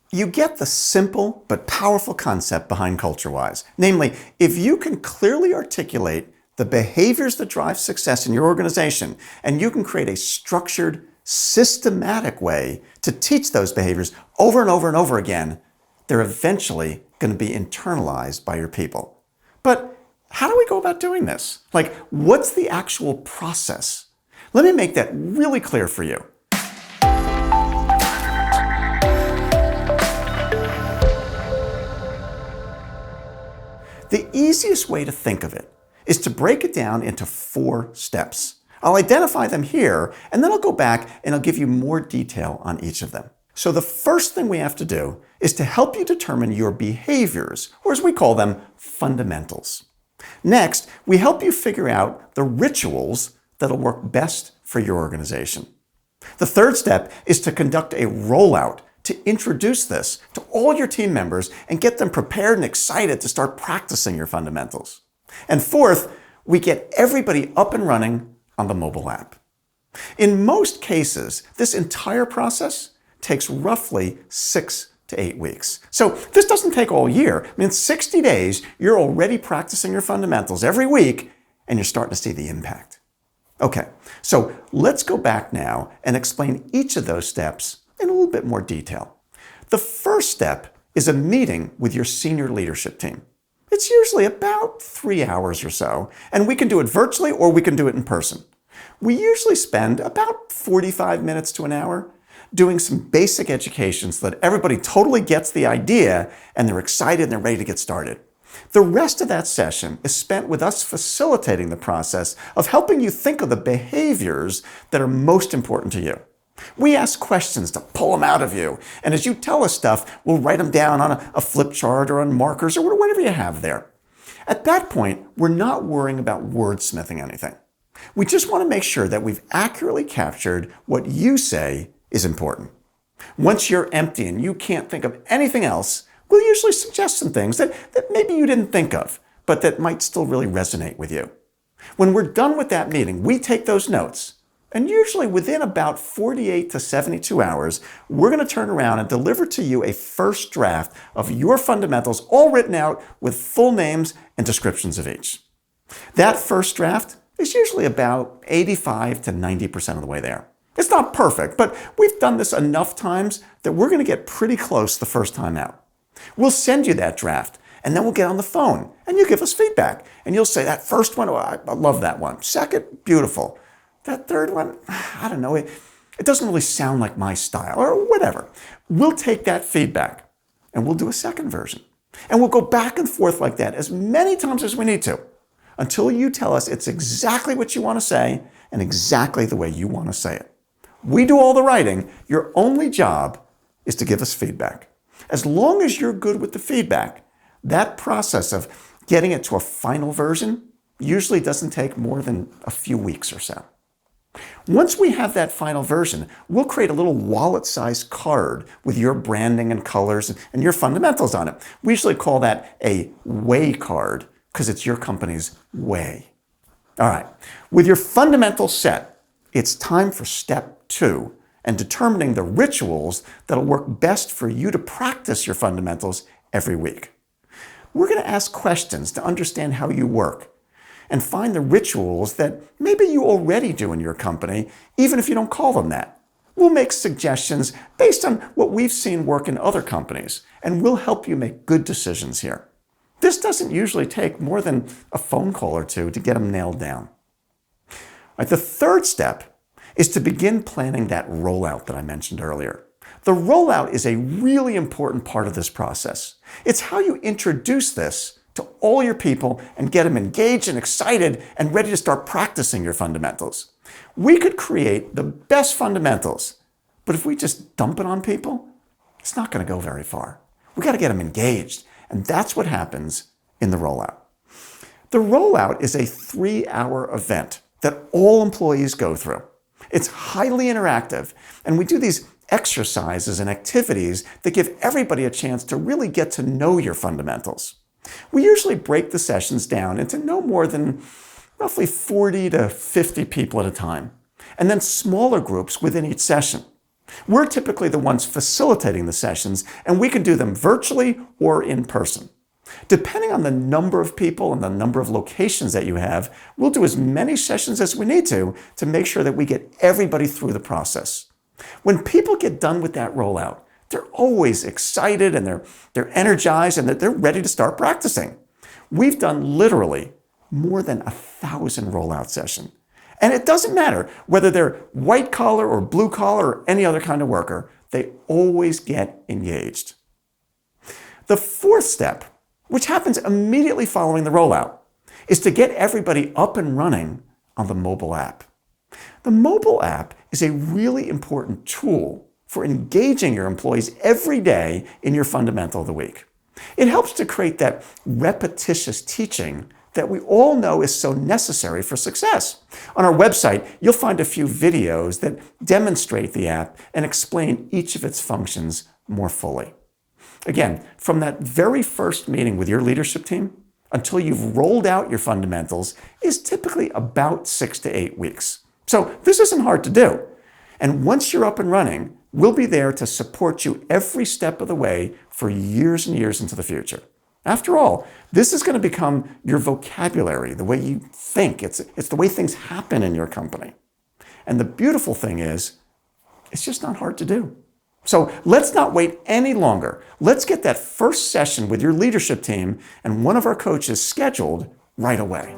You get the simple but powerful concept behind CultureWise. Namely, if you can clearly articulate the behaviors that drive success in your organization, and you can create a structured, systematic way to teach those behaviors over and over and over again, they're eventually going to be internalized by your people. But how do we go about doing this? Like, what's the actual process? Let me make that really clear for you. The easiest way to think of it is to break it down into 4 steps. I'll identify them here, and then I'll go back and I'll give you more detail on each of them. So the first thing we have to do is to help you determine your behaviors, or as we call them, fundamentals. Next, we help you figure out the rituals that'll work best for your organization. The third step is to conduct a rollout to introduce this to all your team members and get them prepared and excited to start practicing your fundamentals. And fourth, we get everybody up and running on the mobile app. In most cases, this entire process takes roughly 6 to 8 weeks. So this doesn't take all year. I mean, in 60 days, you're already practicing your fundamentals every week, and you're starting to see the impact. Okay, so let's go back now and explain each of those steps in a little bit more detail. The first step is a meeting with your senior leadership team. It's usually about 3 hours or so, and we can do it virtually or we can do it in person. We usually spend about 45 minutes to an hour doing some basic education so that everybody totally gets the idea and they're excited and they're ready to get started. The rest of that session is spent with us facilitating the process of helping you think of the behaviors that are most important to you. We ask questions to pull them out of you, and as you tell us stuff, we'll write them down on a flip chart or on markers or whatever you have there. At that point, we're not worrying about wordsmithing anything. We just want to make sure that we've accurately captured what you say is important. Once you're empty and you can't think of anything else, we'll usually suggest some things that maybe you didn't think of, but that might still really resonate with you. When we're done with that meeting, we take those notes, and usually within about 48 to 72 hours, we're going to turn around and deliver to you a first draft of your fundamentals, all written out with full names and descriptions of each. That first draft is usually about 85 to 90% of the way there. It's not perfect, but we've done this enough times that we're going to get pretty close the first time out. We'll send you that draft, and then we'll get on the phone, and you give us feedback. And you'll say, that first one, oh, I love that one. Second, beautiful. That third one, I don't know, it doesn't really sound like my style, or whatever. We'll take that feedback, and we'll do a second version. And we'll go back and forth like that as many times as we need to, until you tell us it's exactly what you want to say, and exactly the way you want to say it. We do all the writing. Your only job is to give us feedback. As long as you're good with the feedback, that process of getting it to a final version usually doesn't take more than a few weeks or so. Once we have that final version, we'll create a little wallet-sized card with your branding and colors and your fundamentals on it. We usually call that a way card because it's your company's way. All right, with your fundamentals set, it's time for step 2 and determining the rituals that'll work best for you to practice your fundamentals every week. We're going to ask questions to understand how you work and find the rituals that maybe you already do in your company, even if you don't call them that. We'll make suggestions based on what we've seen work in other companies, and we'll help you make good decisions here. This doesn't usually take more than a phone call or two to get them nailed down. All right, the third step is to begin planning that rollout that I mentioned earlier. The rollout is a really important part of this process. It's how you introduce this to all your people and get them engaged and excited and ready to start practicing your fundamentals. We could create the best fundamentals, but if we just dump it on people, it's not going to go very far. We got to get them engaged, and that's what happens in the rollout. The rollout is a 3-hour event that all employees go through. It's highly interactive, and we do these exercises and activities that give everybody a chance to really get to know your fundamentals. We usually break the sessions down into no more than roughly 40 to 50 people at a time, and then smaller groups within each session. We're typically the ones facilitating the sessions, and we can do them virtually or in person. Depending on the number of people and the number of locations that you have, we'll do as many sessions as we need to make sure that we get everybody through the process. When people get done with that rollout, they're always excited and they're energized and they're ready to start practicing. We've done literally more than 1,000 rollout sessions. And it doesn't matter whether they're white collar or blue collar or any other kind of worker, they always get engaged. The fourth step, which happens immediately following the rollout, is to get everybody up and running on the mobile app. The mobile app is a really important tool for engaging your employees every day in your fundamental of the week. It helps to create that repetitious teaching that we all know is so necessary for success. On our website, you'll find a few videos that demonstrate the app and explain each of its functions more fully. Again, from that very first meeting with your leadership team until you've rolled out your fundamentals is typically about 6 to 8 weeks. So this isn't hard to do. And once you're up and running, we'll be there to support you every step of the way for years and years into the future. After all, this is going to become your vocabulary, the way you think. It's the way things happen in your company. And the beautiful thing is, it's just not hard to do. So let's not wait any longer. Let's get that first session with your leadership team and one of our coaches scheduled right away.